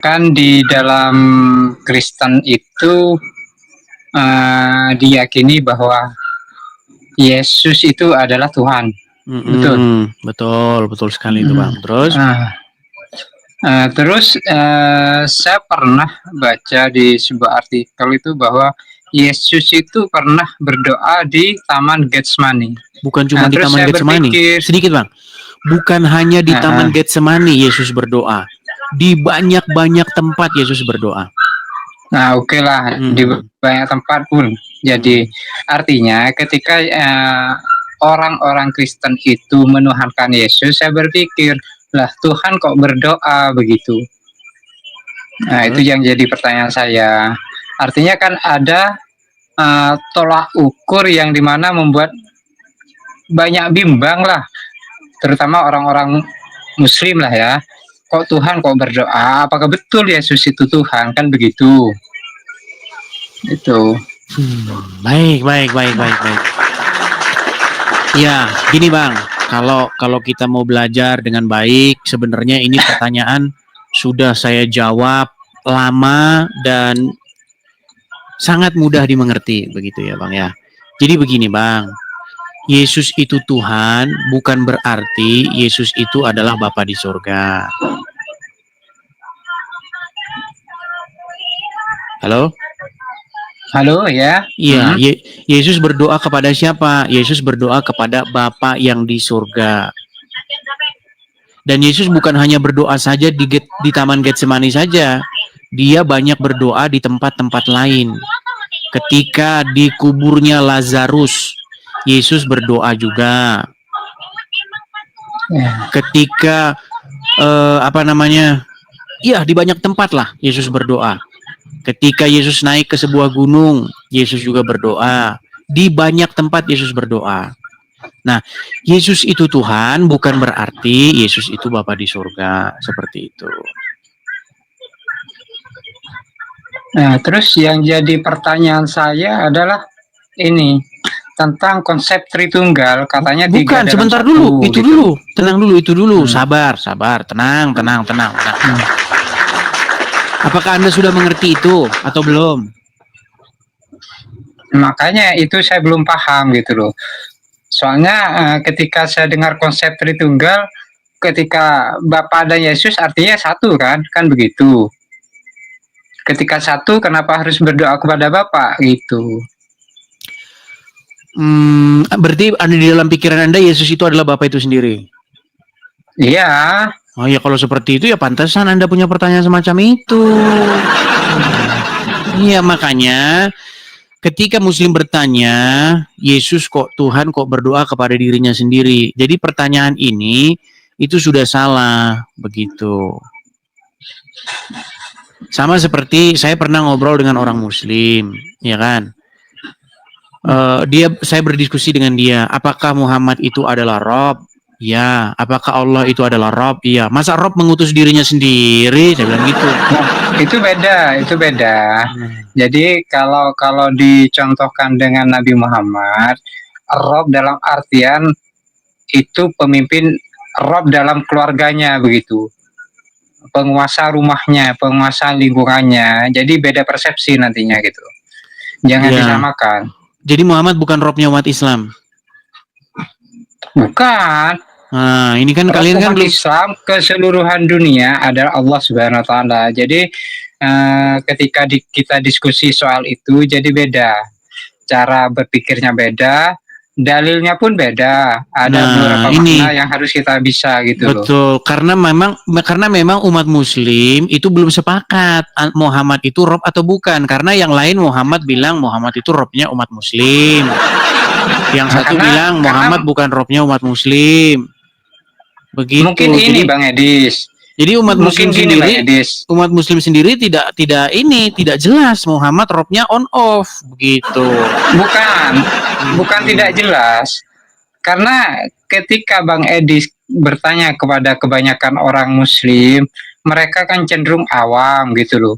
Kan di dalam Kristen itu diyakini bahwa Yesus itu adalah Tuhan, betul. Betul sekali itu Bang. Terus? Saya pernah baca di sebuah artikel itu bahwa Yesus itu pernah berdoa di Taman Getsemani. Bukan cuma di Terus Taman saya Getsemani. berpikir, Sedikit Bang. Bukan hanya di Taman Getsemani Yesus berdoa. Di banyak tempat Yesus berdoa. Nah, oke lah, di banyak tempat pun. Jadi artinya ketika orang-orang Kristen itu menuhankan Yesus, saya berpikir, lah Tuhan kok berdoa begitu. Nah, itu yang jadi pertanyaan saya. Artinya kan ada tolak ukur yang dimana membuat banyak bimbang lah, terutama orang-orang Muslim lah ya. Kok Tuhan kok berdoa? Apakah betul Yesus itu Tuhan? Kan begitu. Itu. Baik. Ya, gini Bang. Kalau kita mau belajar dengan baik, sebenarnya ini pertanyaan sudah saya jawab lama dan sangat mudah dimengerti, begitu ya Bang ya. Jadi begini Bang. Yesus itu Tuhan bukan berarti Yesus itu adalah Bapa di surga. Halo ya. Iya, Yesus berdoa kepada siapa? Yesus berdoa kepada Bapa yang di surga. Dan Yesus bukan hanya berdoa saja di Taman Getsemani saja. Dia banyak berdoa di tempat-tempat lain. Ketika di kuburnya Lazarus, Yesus berdoa juga. Ketika di banyak tempat lah Yesus berdoa. Ketika Yesus naik ke sebuah gunung, Yesus juga berdoa. Di banyak tempat Yesus berdoa. Nah, Yesus itu Tuhan bukan berarti Yesus itu Bapa di surga, seperti itu. Nah, terus yang jadi pertanyaan saya adalah ini tentang konsep Tritunggal, katanya bukan, sebentar dulu, itu dulu, tenang dulu, itu dulu, sabar, tenang. Apakah Anda sudah mengerti itu atau belum? Makanya itu saya belum paham gitu loh. Soalnya ketika saya dengar konsep Tritunggal, ketika Bapa dan Yesus artinya satu kan begitu. Ketika satu, kenapa harus berdoa kepada Bapa gitu? Berarti ada di dalam pikiran Anda Yesus itu adalah Bapa itu sendiri? Iya. Oh ya, kalau seperti itu ya pantasan Anda punya pertanyaan semacam itu. Iya, makanya ketika Muslim bertanya, Yesus kok Tuhan kok berdoa kepada dirinya sendiri. Jadi pertanyaan ini itu sudah salah, begitu. Sama seperti saya pernah ngobrol dengan orang Muslim, ya kan? Saya berdiskusi dengan dia, apakah Muhammad itu adalah Rob? Ya. Apakah Allah itu adalah Rob? Iya. Masa Rob mengutus dirinya sendiri? Saya bilang gitu. Nah, itu beda. Jadi kalau dicontohkan dengan Nabi Muhammad, Rob dalam artian itu pemimpin, Rob dalam keluarganya begitu. Penguasa rumahnya, penguasa lingkungannya. Jadi beda persepsi nantinya gitu. Jangan disamakan. Jadi Muhammad bukan Robnya umat Islam? Bukan. Nah, ini kan kalian kan Islam keseluruhan dunia adalah Allah Subhanahu wa taala. Jadi ketika kita diskusi soal itu jadi beda. Cara berpikirnya beda, dalilnya pun beda. Ada beberapa makna yang harus kita bisa gitu loh. Betul, karena memang umat Muslim itu belum sepakat Muhammad itu Rob atau bukan. Karena yang lain Muhammad bilang Muhammad itu Robnya umat Muslim. Yang satu bilang Muhammad bukan Robnya umat Muslim. Begitu. Mungkin ini Bang Edis. Jadi umat Muslim sendiri tidak jelas Muhammad Robnya on off begitu. Bukan tidak jelas. Karena ketika Bang Edis bertanya kepada kebanyakan orang Muslim, mereka kan cenderung awam gitu loh.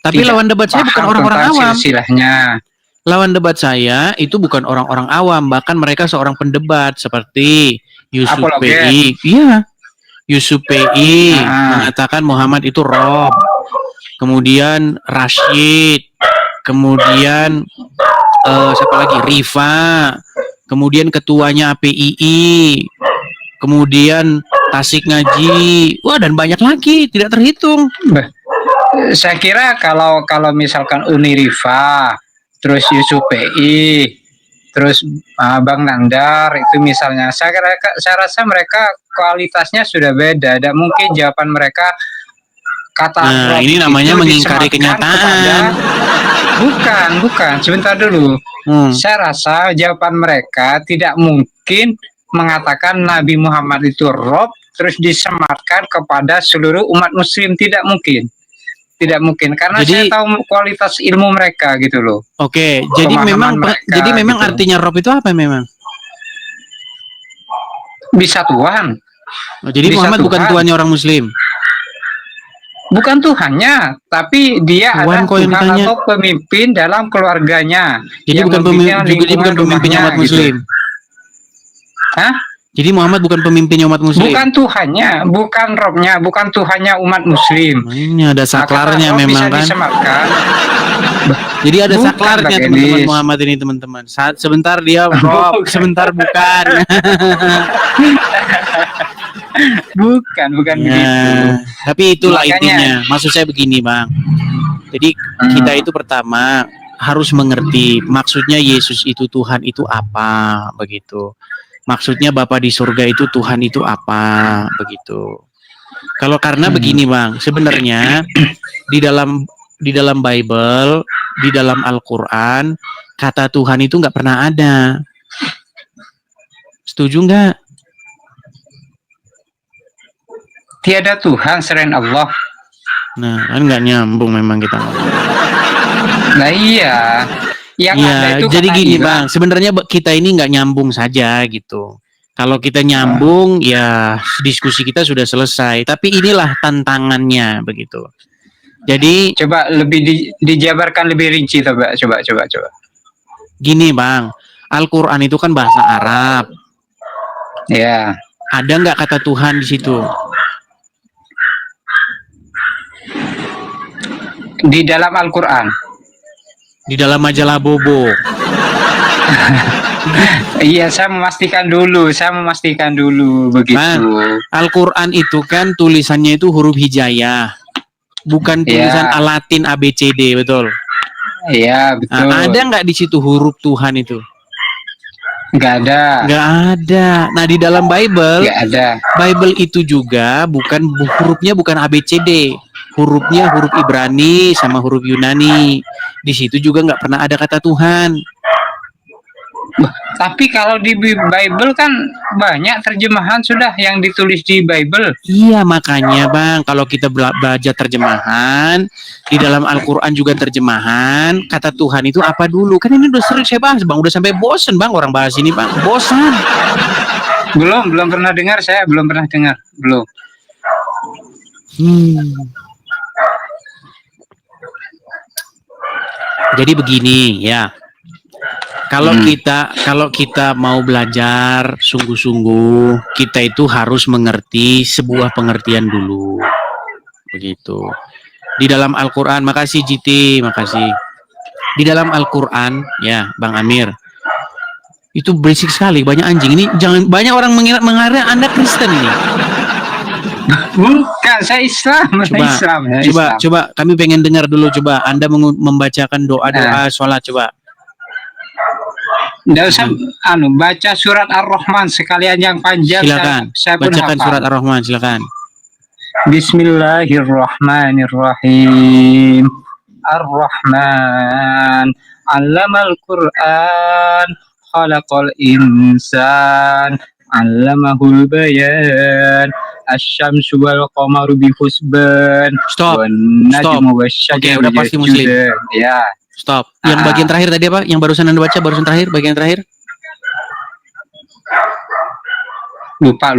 Tapi lawan debat saya bukan orang-orang awam. Silsilahnya. Lawan debat saya itu bukan orang-orang awam, bahkan mereka seorang pendebat seperti Yusuf PI. Iya. Yusuf PI mengatakan Muhammad itu Rob. kemudian Rashid, kemudian siapa lagi, Rifa, kemudian ketuanya APII, kemudian Tasik Ngaji, wah dan banyak lagi tidak terhitung. Saya kira kalau misalkan Uni Rifa, terus Yusuf PI, terus Bang Nandar itu misalnya, saya rasa mereka kualitasnya sudah beda. Dan mungkin jawaban mereka kata Nah, ini namanya mengingkari kenyataan. Bukan. Sebentar dulu. Saya rasa jawaban mereka tidak mungkin mengatakan Nabi Muhammad itu Rob terus disematkan kepada seluruh umat Muslim, tidak mungkin. Tidak mungkin karena saya tahu kualitas ilmu mereka gitu loh. Oke, jadi memang gitu. Artinya Rob itu apa memang? Bisa Tuhan. Jadi bisa Muhammad Tuhan. Bukan Tuhannya orang Muslim. Bukan Tuhannya, tapi dia adalah Tuhan atau pemimpin dalam keluarganya. Jadi bukan pemimpinnya umat Muslim. Gitu. Hah? Jadi Muhammad bukan pemimpinnya umat Muslim. Bukan Tuhannya, bukan Robnya, bukan Tuhannya umat Muslim. Ini ada saklarnya memang kan. Jadi ada saklarnya teman-teman Muhammad ini teman-teman. Sebentar dia Rob, sebentar bukan. bukan ya, begitu. Tapi itulah intinya. Maksud saya begini, Bang. Jadi kita itu pertama harus mengerti maksudnya Yesus itu Tuhan itu apa, begitu. Maksudnya Bapa di surga itu Tuhan itu apa, begitu. Kalau karena begini, Bang, sebenarnya di dalam Bible, di dalam Al-Qur'an, kata Tuhan itu nggak pernah ada. Setuju nggak? Tiada Tuhan selain Allah. Nah, kan nggak nyambung memang kita. Nah iya. Yang ada itu jadi gini Bang, sebenarnya kita ini nggak nyambung saja gitu. Kalau kita nyambung, ya diskusi kita sudah selesai. Tapi inilah tantangannya begitu. Jadi coba lebih dijabarkan lebih rinci, coba. Gini Bang, Al-Quran itu kan bahasa Arab. Ya. Ada nggak kata Tuhan di situ? Di dalam Al-Quran. Di dalam majalah Bobo. Iya, saya memastikan dulu begitu. Nah, Al-Quran itu kan tulisannya itu huruf hijaiyah, bukan tulisan Latin ABCD, betul? Iya, betul. Nah, ada nggak di situ huruf Tuhan itu? Nggak ada. Nah, di dalam Bible, nggak ada. Bible itu juga hurufnya bukan ABCD. Hurufnya huruf Ibrani sama huruf Yunani. Di situ juga nggak pernah ada kata Tuhan. Tapi kalau di Bible kan banyak terjemahan sudah yang ditulis di Bible. Iya, makanya Bang, kalau kita belajar terjemahan, di dalam Al-Quran juga terjemahan, kata Tuhan itu apa dulu? Kan ini udah sering saya bahas Bang, udah sampai bosen Bang orang bahas ini Bang, bosan. Belum pernah dengar, saya belum pernah dengar, belum. Jadi begini ya, kalau kita mau belajar sungguh-sungguh, kita itu harus mengerti sebuah pengertian dulu, begitu. Di dalam Al-Quran, makasih GT, makasih. Di dalam Al-Quran, ya Bang Amir, itu berisik sekali, banyak anjing. Ini jangan banyak orang mengira Anda Kristen ini. Bukan, saya Islam. Coba kami pengen dengar dulu, coba Anda membacakan doa-doa sholat, coba. Nggak usah baca surat Ar-Rahman sekalian yang panjang. Silakan. Saya bacakan surat Ar-Rahman, silakan. Bismillahirrahmanirrahim. Ar-Rahman 'allamal Qur'an, khalaqal insan, 'allamahul bayan, asy-syamsu wal qamaru bihusban. Stop. Oke, udah pasti muslim. Ya. Stop. Yang bagian terakhir tadi apa? Yang barusan Anda baca, bagian terakhir? Lupa.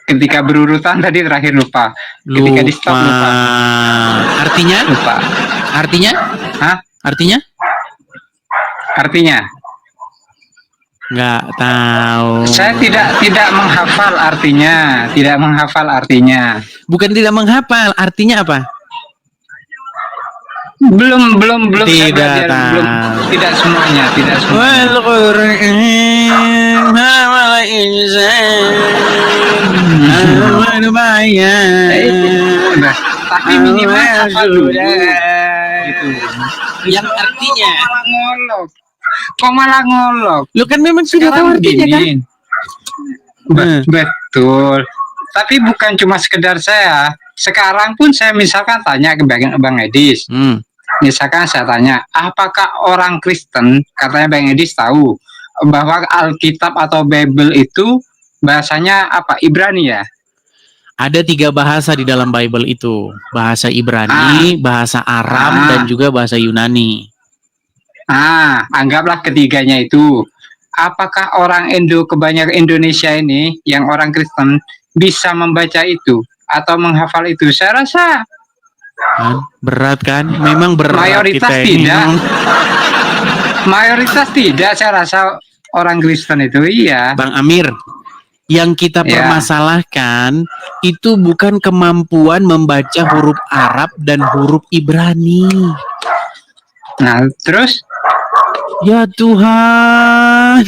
Ketika berurutan tadi terakhir lupa. Ketika di stop lupa. Artinya? Lupa. Artinya? Hah? Artinya? Nggak tahu. Saya tidak menghafal artinya. Bukan tidak menghafal, artinya apa? belum saya Tidak belajar, belum, tahu. tidak semuanya, tidak semuanya. Wal Qur'an hamal insan amal bayan Udah. Tapi minimal hafal dulu gitu. yang artinya Malah ngolok. Kok malah ngolok? lu kan memang tidak tahu Sekarang artinya kan. gini. Betul. Tapi bukan cuma sekedar saya. Sekarang pun saya misalkan tanya ke Bang Edis. Misalkan saya tanya, apakah orang Kristen, katanya Bang Edis tahu bahwa Alkitab atau Bible itu bahasanya apa? Ibrani ya? Ada 3 bahasa di dalam Bible itu. Bahasa Ibrani, bahasa Aram, dan juga bahasa Yunani. Anggaplah ketiganya itu. Apakah orang kebanyakan Indonesia ini, yang orang Kristen, bisa membaca itu atau menghafal itu? Saya rasa berat kan? Memang berat. Mayoritas kita tidak. ini. Mayoritas tidak, saya rasa orang Kristen itu, iya. Bang Amir, yang kita permasalahkan itu bukan kemampuan membaca huruf Arab dan huruf Ibrani. Nah, terus? Ya Tuhan.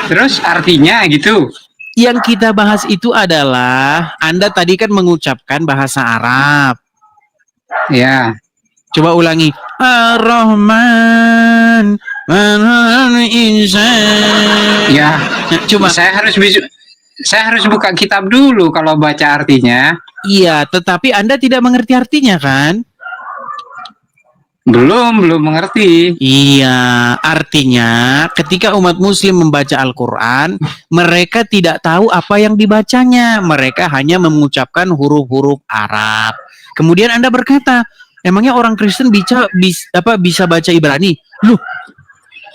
Terus artinya gitu. Yang kita bahas itu adalah, Anda tadi kan mengucapkan bahasa Arab. Ya. Coba ulangi. Ar-Rahman. Ya, cuma saya harus buka kitab dulu kalau baca artinya. Iya, tetapi Anda tidak mengerti artinya kan? Belum mengerti. Iya, artinya ketika umat muslim membaca Al-Quran, mereka tidak tahu apa yang dibacanya. Mereka hanya mengucapkan huruf-huruf Arab. Kemudian Anda berkata, emangnya orang Kristen bisa baca Ibrani? Loh,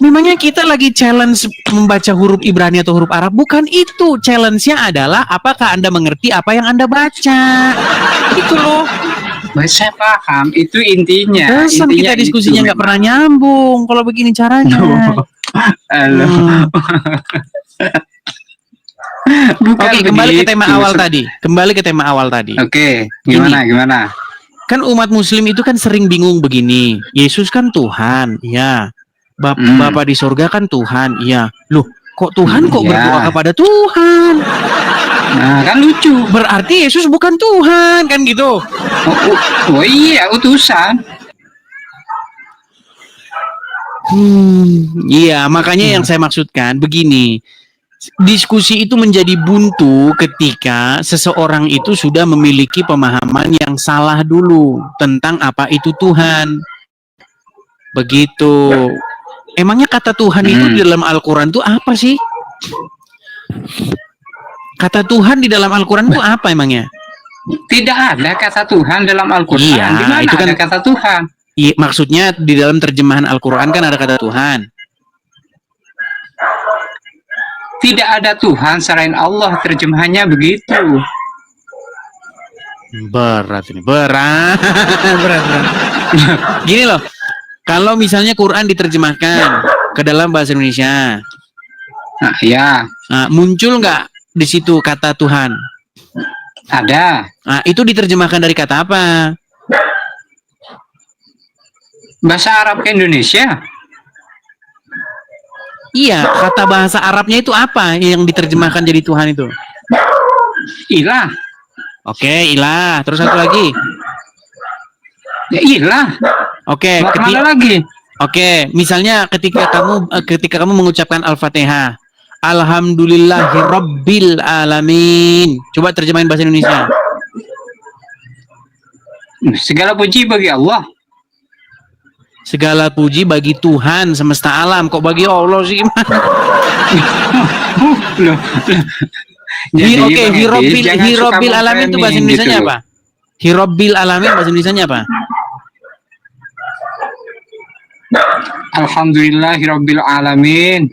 memangnya kita lagi challenge membaca huruf Ibrani atau huruf Arab? Bukan itu. Challenge-nya adalah apakah Anda mengerti apa yang Anda baca? Itu loh. Saya paham, itu intinya. Intinya kita diskusinya nggak pernah nyambung kalau begini caranya. Oke, kembali ke tema awal tadi. Oke, gimana? Kan umat muslim itu kan sering bingung begini. Yesus kan Tuhan, ya. Bapa di surga kan Tuhan, ya. Loh, kok Tuhan kok berdoa kepada Tuhan? Nah, kan lucu. Berarti Yesus bukan Tuhan, kan gitu. Oh iya, utusan. Iya, makanya yang saya maksudkan begini. Diskusi itu menjadi buntu ketika seseorang itu sudah memiliki pemahaman yang salah dulu tentang apa itu Tuhan. Begitu. Emangnya kata Tuhan itu di dalam Al-Quran itu apa sih? Kata Tuhan di dalam Al-Quran itu apa emangnya? Tidak ada kata Tuhan dalam Al-Quran. Iya, di mana itu kan ada kata Tuhan? Iya, maksudnya di dalam terjemahan Al-Quran kan ada kata Tuhan. Tidak ada Tuhan selain Allah, terjemahannya begitu. Berat ini, berat. Gini loh, kalau misalnya Quran diterjemahkan ke dalam bahasa Indonesia, muncul nggak di situ kata Tuhan? Ada. Nah, itu diterjemahkan dari kata apa? Bahasa Arab ke Indonesia? Iya, kata bahasa Arabnya itu apa yang diterjemahkan jadi Tuhan itu? Ilah. Oke, ilah. Terus satu lagi? Ya ilah. Oke, mana lagi? Oke, misalnya ketika kamu mengucapkan Al-Fatihah, Alhamdulillahirabbil alamin. Coba terjemahin bahasa Indonesia. Segala puji bagi Allah. Segala puji bagi Tuhan semesta alam. Kok bagi Allah sih? Oke, Hirabbil alamin itu bahasa Indonesianya gitu. Apa? Hirabbil alamin bahasa Indonesianya apa? Alhamdulillahirabbil alamin.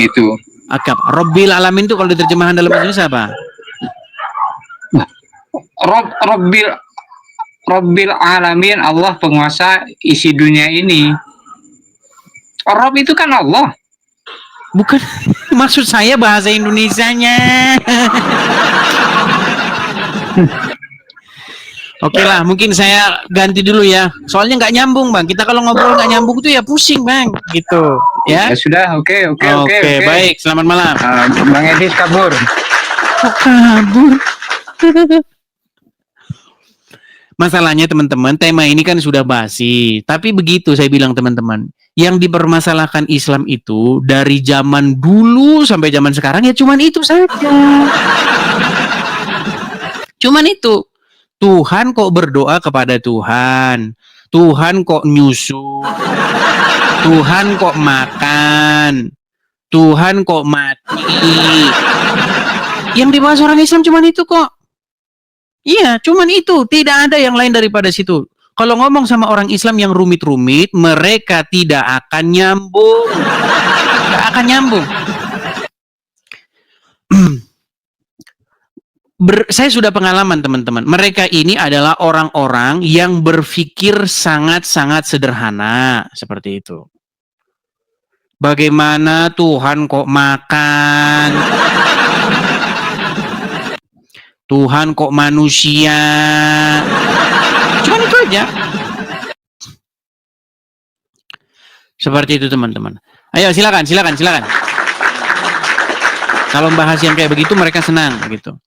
Itu. Akab. Rabbil alamin itu kalau diterjemahkan dalam bahasa Indonesia apa? Rabbil alamin, Allah penguasa isi dunia ini. Rob itu kan Allah. Bukan, maksud saya bahasa Indonesianya. Oke lah, mungkin saya ganti dulu ya. Soalnya nggak nyambung, Bang. Kita kalau ngobrol nggak nyambung tuh ya pusing, Bang. Gitu, ya. Ya sudah, oke. Oke, baik. Selamat malam. Bang Edi kabur. Kok kabur? Masalahnya teman-teman, tema ini kan sudah basi. Tapi begitu saya bilang teman-teman, yang dipermasalahkan Islam itu dari zaman dulu sampai zaman sekarang ya cuman itu saja. Cuman itu. Tuhan kok berdoa kepada Tuhan. Tuhan kok nyusu. Tuhan kok makan. Tuhan kok mati. Yang dibahas orang Islam cuman itu kok. Iya, cuman itu. Tidak ada yang lain daripada situ. Kalau ngomong sama orang Islam yang rumit-rumit, mereka tidak akan nyambung. Tidak akan nyambung. Saya sudah pengalaman teman-teman. Mereka ini adalah orang-orang yang berpikir sangat-sangat sederhana. Seperti itu. Bagaimana Tuhan kok makan? Tuhan kok manusia? Cuman itu aja. Seperti itu teman-teman. Ayo silakan. Kalau bahas yang kayak begitu mereka senang gitu.